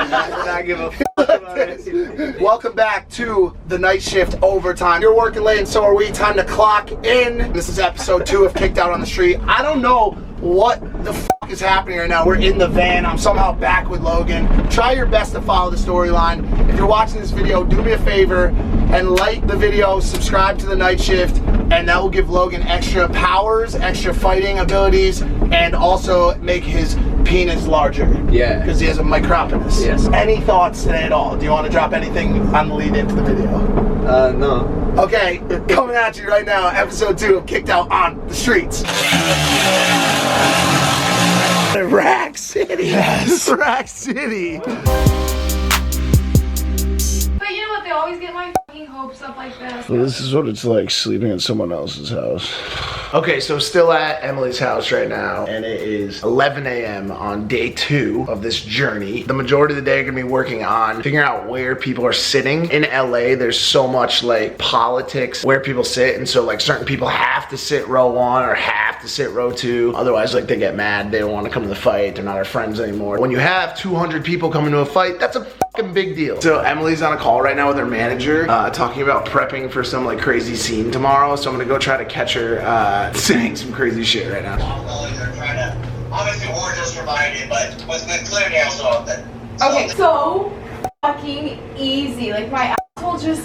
Not give a fuck about it. Welcome back to the night shift overtime. You're working late and so are we. Time to clock in. This is episode 2 of Kicked Out on the Street. I don't know what the fuck is happening right now. We're in the van. I'm somehow back with Logan. Try your best to follow the storyline. If you're watching this video, do me a favor and like the video, subscribe to the night shift, and that will give Logan extra powers, extra fighting abilities, and also make his penis larger. Yeah. Because he has a micropenis. Yes. Any thoughts today at all? Do you want to drop anything on the lead into the video? No. Okay, coming at you right now, episode 2 of Kicked Out on the Streets. Rack City. Yes. Rack City. But you know what? They always get my fucking hopes up like this. Well, this is what it's like sleeping in someone else's house. Okay, so still at Emily's house right now, and it is 11 a.m. on day 2 of this journey. The majority of the day are gonna be working on figuring out where people are sitting. In LA, there's so much like politics where people sit, and so like certain people have to sit row 1 or have to sit row 2. Otherwise, like they get mad, they don't want to come to the fight, they're not our friends anymore. When you have 200 people coming to a fight, that's a fucking big deal. So Emily's on a call right now with her manager, talking about prepping for some like crazy scene tomorrow. So I'm gonna go try to catch her saying some crazy shit right now. They're trying to, obviously we're just reminded, but what's been clear now so that. Okay, so fucking easy. Like my asshole just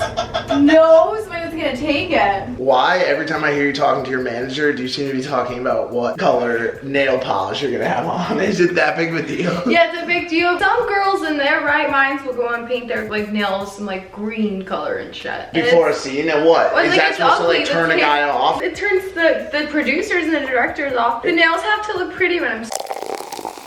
knows when it's gonna take it. Why, every time I hear you talking to your manager, do you seem to be talking about what color nail polish you're gonna have on? Is it that big of a deal? Yeah, it's a big deal. Some girls in their right minds will go and paint their like nails some like green color and shit. Before a scene, and what? Well, Is like, that it's supposed ugly. to like turn a guy off? It turns the producers and the directors off. The nails have to look pretty when I'm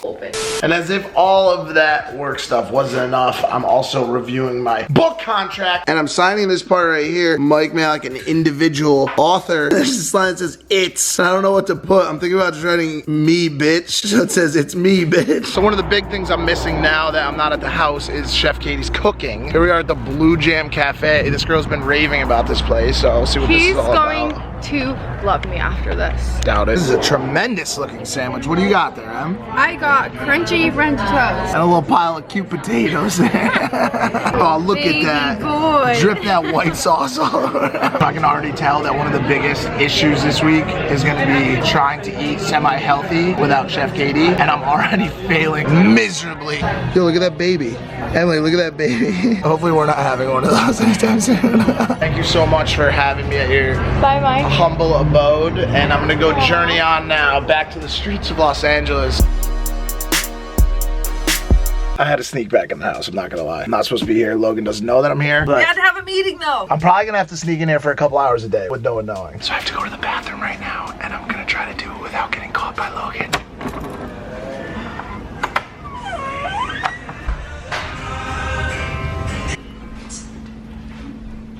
open. And as if all of that work stuff wasn't enough, I'm also reviewing my book contract. And I'm signing this part right here. Mike Majlak, an individual author. There's this line that says, it's. I don't know what to put. I'm thinking about just writing me, bitch. So it says, it's me, bitch. So one of the big things I'm missing now that I'm not at the house is Chef Katie's cooking. Here we are at the Blue Jam Cafe. This girl's been raving about this place, so I'll see what this is all about. To love me after this. Doubt it. This is a tremendous looking sandwich. What do you got there, Em? I got crunchy French toast. And a little pile of cute potatoes there. Oh, look Baby at that. boy. Drip that white sauce all over. I can already tell that one of the biggest issues this week is going to be trying to eat semi-healthy without Chef Katie. And I'm already failing miserably. Yo, look at that baby. Emily, look at that baby. Hopefully we're not having one of those anytime soon. Thank you so much for having me at your Bye, Mike. humble abode. And I'm going to go journey on now back to the streets of Los Angeles. I had to sneak back in the house, I'm not gonna lie. I'm not supposed to be here. Logan doesn't know that I'm here. But we had to have a meeting though. I'm probably gonna have to sneak in here for a couple hours a day with no one knowing. So I have to go to the bathroom right now, and I'm gonna try to do it without getting caught by Logan.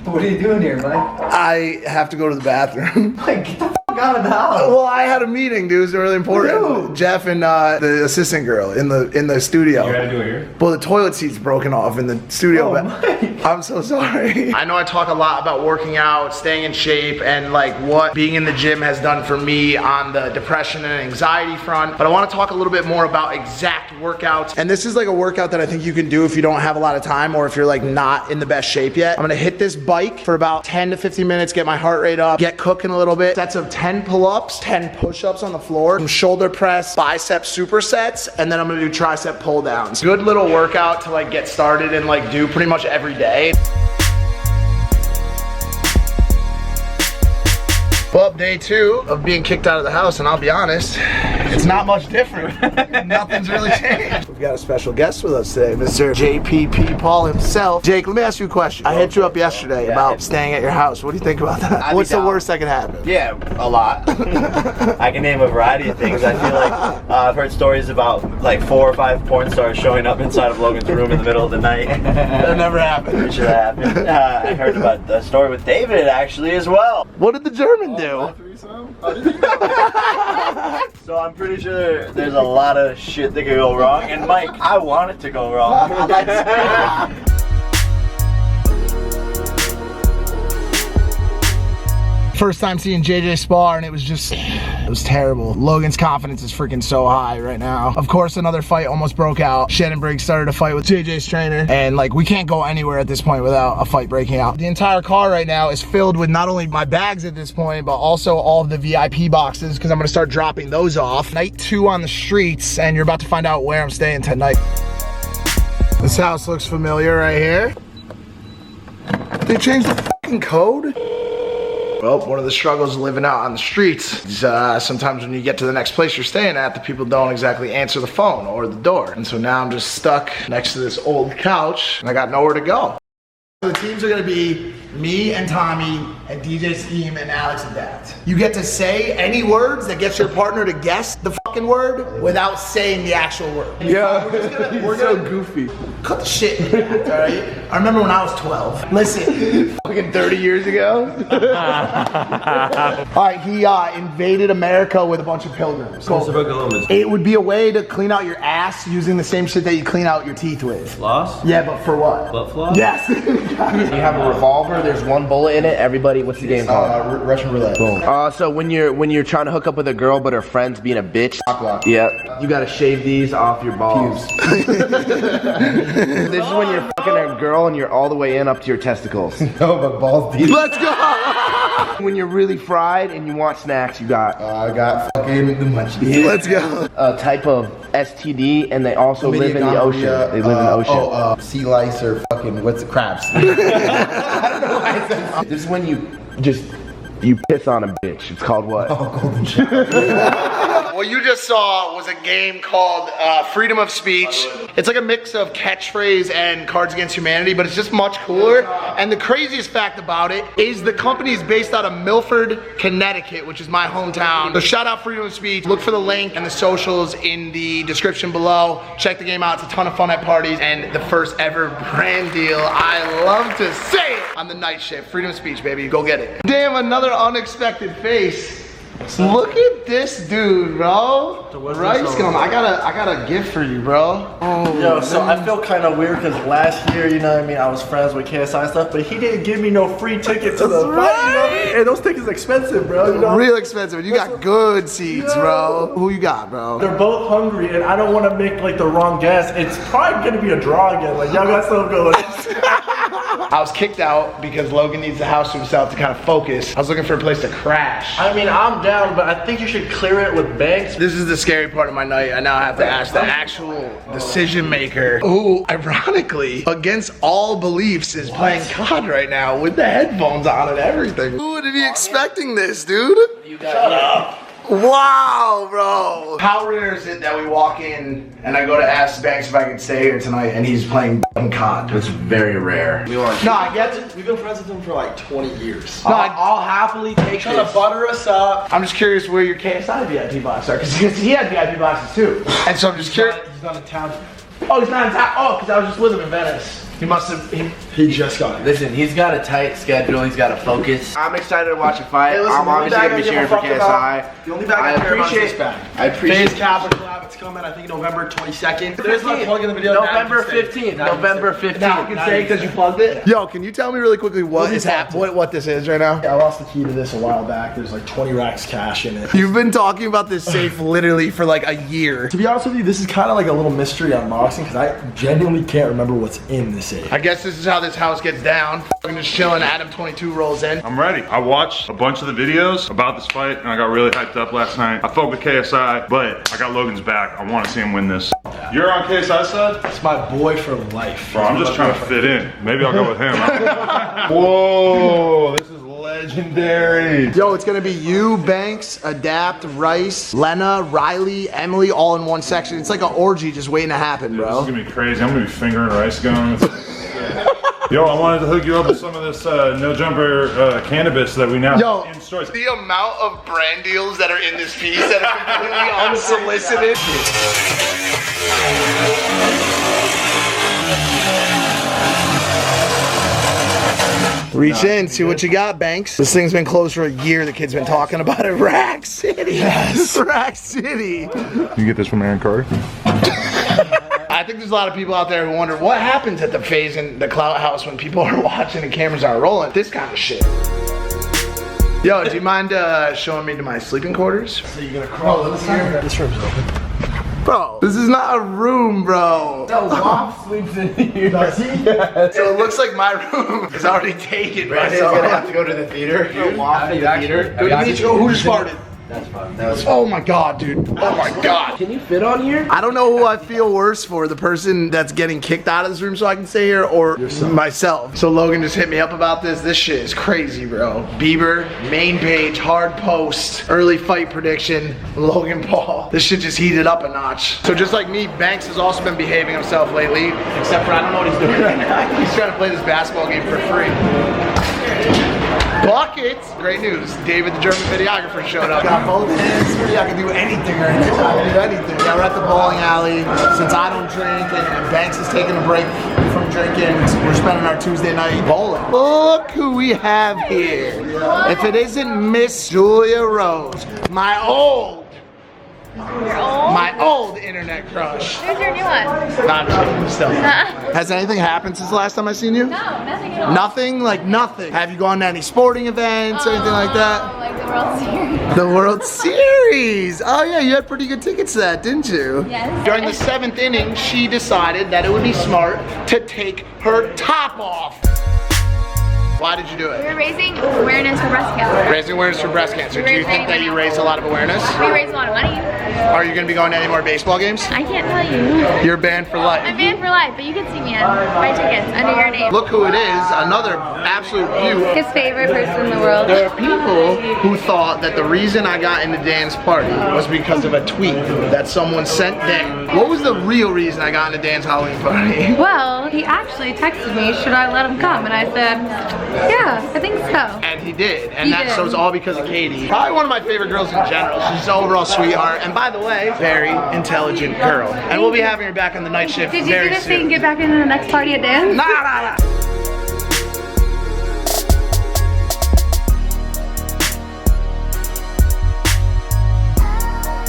What are you doing here, Mike? I have to go to the bathroom. Mike, get the fuck out of the house. Well, I had a meeting, dude. It was really important. Who? Jeff and the assistant girl in the studio. You gotta do it here? Well, the toilet seat's broken off in the studio. Oh, Mike. I'm so sorry. I know I talk a lot about working out, staying in shape, and like what being in the gym has done for me on the depression and anxiety front, but I want to talk a little bit more about exact workouts. And this is like a workout that I think you can do if you don't have a lot of time or if you're like not in the best shape yet. I'm gonna hit this bike for about 10 to 15 minutes, get my heart rate up, get cooking a little bit. Sets of 10 pull-ups, 10 push-ups on the floor, some shoulder press, bicep supersets, and then I'm gonna do tricep pull downs. Good little workout to like get started and like do pretty much every day. Well, day 2 of being kicked out of the house, and I'll be honest, it's not much different. Nothing's really changed. We've got a special guest with us today, Mr. JPP Paul himself. Jake, let me ask you a question. I hit you up yesterday about staying at your house. What do you think about that? What's the worst that could happen? Yeah, a lot. I can name a variety of things. I feel like I've heard stories about like 4 or 5 porn stars showing up inside of Logan's room in the middle of the night. That never happened. Pretty sure that happened. I heard about the story with David actually as well. What did the German do? So I'm pretty sure there's a lot of shit that could go wrong. And Mike, I want it to go wrong. First time seeing JJ spar, and it was terrible. Logan's confidence is freaking so high right now. Of course, another fight almost broke out. Shannon Briggs started a fight with JJ's trainer, and like, we can't go anywhere at this point without a fight breaking out. The entire car right now is filled with not only my bags at this point, but also all of the VIP boxes, because I'm gonna start dropping those off. Night 2 on the streets, and you're about to find out where I'm staying tonight. This house looks familiar right here. They changed the fucking code? Well, one of the struggles of living out on the streets is sometimes when you get to the next place you're staying at, the people don't exactly answer the phone or the door. And so now I'm just stuck next to this old couch, and I got nowhere to go. The teams are gonna be me and Tommy and DJ Scheme and Alex Adapt. You get to say any words that gets your partner to guess the fucking word without saying the actual word. Yeah, we're so gonna goofy. cut the shit in that, all right? I remember when I was 12. Listen, fucking 30 years ago. All right, he invaded America with a bunch of pilgrims. It would be a way to clean out your ass using the same shit that you clean out your teeth with. Floss? Yeah, but for what? Butt floss? Yes. You have a revolver, there's one bullet in it. Everybody, what's the game called? Russian roulette. Boom. So when you're trying to hook up with a girl but her friend's being a bitch. Yeah. You gotta shave these off your balls. This is when you're fucking a girl and you're all the way in up to your testicles. No, but balls deep. Let's go. When you're really fried and you want snacks, you got I got fucking the munchies. Let's go. a type of STD, and they also live in the ocean. They live in the ocean. Sea lice or fucking, what's it, crabs. This is when you piss on a bitch. It's called what? Oh, golden shower. What you just saw was a game called Freedom of Speech. It's like a mix of catchphrase and Cards Against Humanity, but it's just much cooler. And the craziest fact about it is the company is based out of Milford, Connecticut, which is my hometown. So shout out Freedom of Speech. Look for the link and the socials in the description below. Check the game out. It's a ton of fun at parties and the first ever brand deal. I love to say it on the night shift. Freedom of Speech, baby. Go get it. Damn, another unexpected face. Look at this dude, bro. Rice gum. I got a gift for you, bro. Oh, Yo, so I feel kind of weird because last year, you know what I mean, I was friends with KSI and stuff, but he didn't give me no free ticket to the fight, you know what I mean? And those tickets expensive, bro, you know? Real expensive. You got good seats, bro. Who you got, bro? They're both hungry, and I don't want to make like the wrong guess. It's probably gonna be a draw again. Like y'all got something going. I was kicked out because Logan needs the house to himself to kind of focus. I was looking for a place to crash. I mean, I'm down, but I think you should clear it with banks. This is the scary part of my night. I now have to ask the actual decision maker, who, ironically, against all beliefs, is playing COD right now with the headphones on and everything. Who would be expecting this, dude? Shut up. Wow, bro. How rare is it that we walk in and I go to ask Banks if I can stay here tonight and he's playing COD? It's very rare. No, I get it. We've been friends with him for like 20 years. No, I'll happily take trying to butter us up. I'm just curious where your KSI VIP boxes are, because he had VIP boxes too. And so I'm just curious. He's not in town. Oh, he's not in town. Oh, because I was just with him in Venice. He must have. He just got it. Listen, he's got a tight schedule. He's got to focus. I'm excited to watch a fight. Hey, listen, I'm obviously the going to be only cheering for bag I give a fuck KSI. The only bag I care about is this bag. I appreciate Phase Kappa collab, it's coming, I think November 22nd. There's my plug in the video. November 15th. November 15th. Now you can say because you plugged it. Yo, can you tell me really quickly what is what this is right now? I lost the key to this a while back. There's like 20 racks cash in it. You've been talking about this safe literally for like a year. To be honest with you, this is kind of like a little mystery unboxing because I genuinely can't remember what's in the safe. I guess this is how this house gets down. I'm just chilling. Adam 22 rolls in. I'm ready. I watched a bunch of the videos about this fight and I got really hyped up last night. I fought with KSI, but I got Logan's back. I want to see him win this. You're on KSI's side? It's my boy for life. Bro, I'm just trying to fit in. Maybe I'll go with him. Whoa, this is legendary. Yo, it's gonna be you, Banks, Adapt, Rice, Lena, Riley, Emily, all in one section. It's like an orgy just waiting to happen, This bro. is gonna be crazy. I'm gonna be fingering rice guns. Yo, I wanted to hook you up with some of this no jumper cannabis that we now have in stores. The amount of brand deals that are in this piece that are completely unsolicited. Reach in, see what you got, Banks. This thing's been closed for a year. The kid's been talking about it. Rack City. Yes. Rack City. You get this from Aaron Carter? I think there's a lot of people out there who wonder what happens at the phase in the Clout House when people are watching and cameras aren't rolling. This kind of shit. Yo, do you mind showing me to my sleeping quarters? So you're gonna crawl in here? This room's open. Bro, this is not a room, bro. No, Wop sleeps in here. Does he? Yeah. So it looks like my room is already taken. Brandon's gonna have to go to the theater. Wop in the theater. Who just farted? That's fun. Oh my god, dude. Oh my god. Can you fit on here? I don't know who I feel worse for, the person that's getting kicked out of this room so I can stay here, or myself. So Logan just hit me up about this. This shit is crazy, bro. Bieber, main page, hard post, early fight prediction, Logan Paul. This shit just heated up a notch. So just like me, Banks has also been behaving himself lately, except for I don't know what he's doing right now. He's trying to play this basketball game for free. Buckets! Great news. David, the German videographer, showed up. Got both hands free. I can do anything right now. I can do anything. Yeah, we're at the bowling alley. Since I don't drink and Banks is taking a break from drinking, we're spending our Tuesday night bowling. Look who we have here. If it isn't Miss Julia Rose, my old internet crush. Who's your new one? Not kidding, still. Has anything happened since the last time I seen you? No, nothing at all. Nothing? Like nothing? Have you gone to any sporting events or anything like that? Like the World Series. The World Series! Oh yeah, you had pretty good tickets to that, didn't you? Yes. During the 7th inning, she decided that it would be smart to take her top off. Why did you do it? We're raising awareness for breast cancer. Raising awareness for breast cancer. Do you think that you raised a lot of awareness? We raise a lot of money. Are you going to be going to any more baseball games? I can't tell you. You're banned for life. I'm banned for life, but you can see me on my tickets under your name. Look who it is, another absolute beaut. His favorite person in the world. There are people who thought that the reason I got into Dan's party was because of a tweet that someone sent Dan. What was the real reason I got into Dan's Halloween party? Well, he actually texted me, should I let him come? And I said, yeah, I think so. And he did. And He that did. so it's all because of Katie. Probably one of my favorite girls in general. She's an overall sweetheart. And by the way, very intelligent girl. And we'll be having her back on the night shift Did you very do this soon. thing and get back into the next party at Dan's? Nah.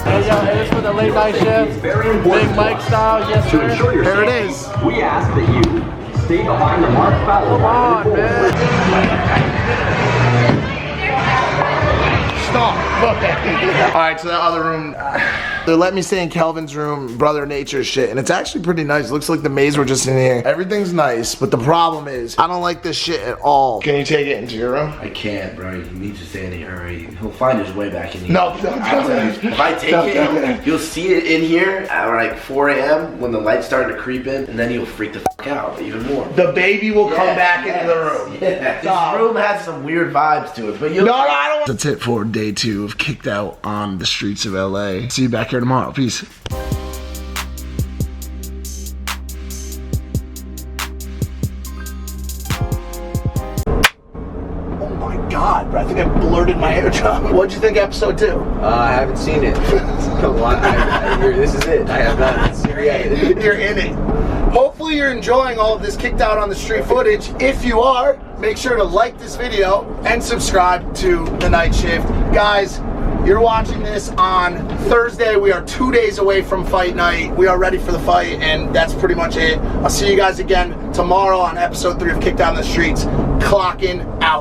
Hey, yo, hey, this for the late night shift. Big Mike style, yes sir. There it is. We ask that you stay behind the marked foul. Come on, man. Stop. Okay. All right, so that other room. They let me stay in Kelvin's room, Brother Nature shit, and it's actually pretty nice. Looks like the maids were just in here. Everything's nice, but the problem is, I don't like this shit at all. Can you take it into your room? I can't, bro. You need to stay in a hurry. He'll find his way back in here. No, don't do it. If I take it, you'll see it in here at like 4 a.m. when the lights start to creep in, and then you'll freak the fuck out even more. The baby will come back into the room. Yeah, Stop. this room has some weird vibes to it, but you'll. No, I don't. That's it for day 2 of Kicked Out on the streets of LA. See you back here tomorrow. Peace. Oh my god, bro. I think I blurted my eardrum. What'd you think of episode 2? I haven't seen it. This is it. I have not seen it. You're in it. Hopefully you're enjoying all of this Kicked Out on the Street footage. If you are, make sure to like this video and subscribe to The Night Shift. Guys, you're watching this on Thursday. We are 2 days away from fight night. We are ready for the fight, and that's pretty much it. I'll see you guys again tomorrow on episode 3 of Kicked Out on the Streets. Clocking out.